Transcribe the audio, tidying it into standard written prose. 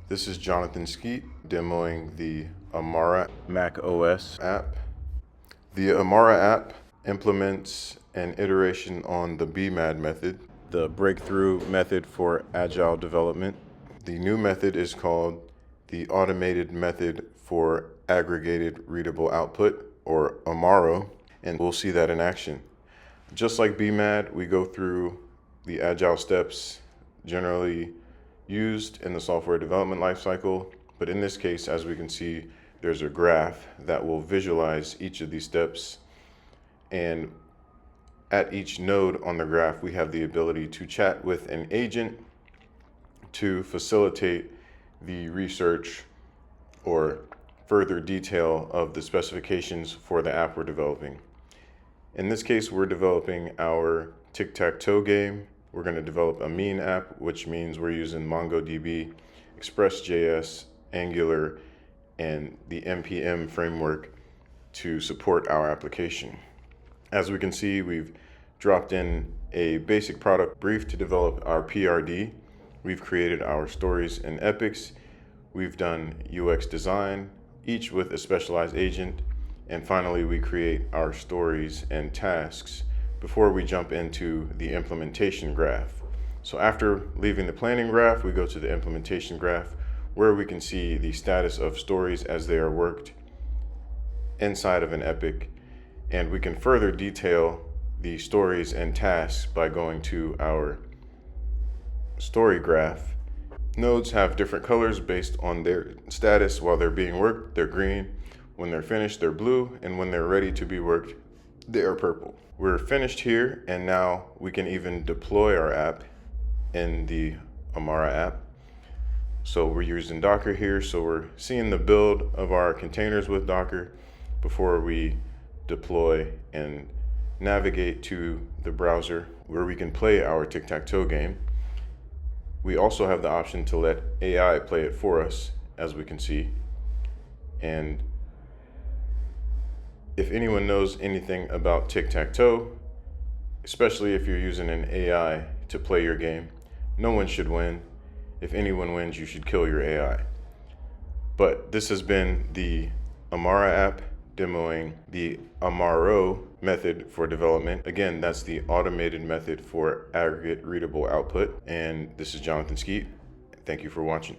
This is Jonathan Skeet demoing the Amara MacOS app. The Amara app implements an iteration on the BMAD method, the breakthrough method for Agile Development. The new method is called the automated method for Aggregated Readable Output, or Amaro, and we'll see that in action. Just like BMAD, we go through the Agile steps generally used in the software development lifecycle, but in this case, as we can see, there's a graph that will visualize each of these steps, and at each node on the graph, we have the ability to chat with an agent to facilitate the research or further detail of the specifications for the app we're developing. In this case, we're developing our tic-tac-toe game. We're going to develop a mean app, which means we're using MongoDB, Express.js, Angular, and the NPM framework to support our application. As we can see, we've dropped in a basic product brief to develop our PRD. We've created our stories and epics. We've done UX design, each with a specialized agent. And finally, we create our stories and tasks before we jump into the implementation graph. So after leaving the planning graph, we go to the implementation graph, where we can see the status of stories as they are worked inside of an epic. And we can further detail the stories and tasks by going to our story graph. Nodes have different colors based on their status. While they're being worked, they're green. When they're finished, they're blue. And when they're ready to be worked, they are purple. We're finished here, and now we can even deploy our app in the Amara app. So we're using Docker here, so we're seeing the build of our containers with Docker before we deploy and navigate to the browser where we can play our tic-tac-toe game. We also have the option to let AI play it for us, as we can see. And if anyone knows anything about tic-tac-toe, especially if you're using an AI to play your game, no one should win. If anyone wins, you should kill your AI. But this has been the Amara app demoing the Amaro method for development. Again, that's the automated method for aggregate readable output. And this is Jonathan Skeet. Thank you for watching.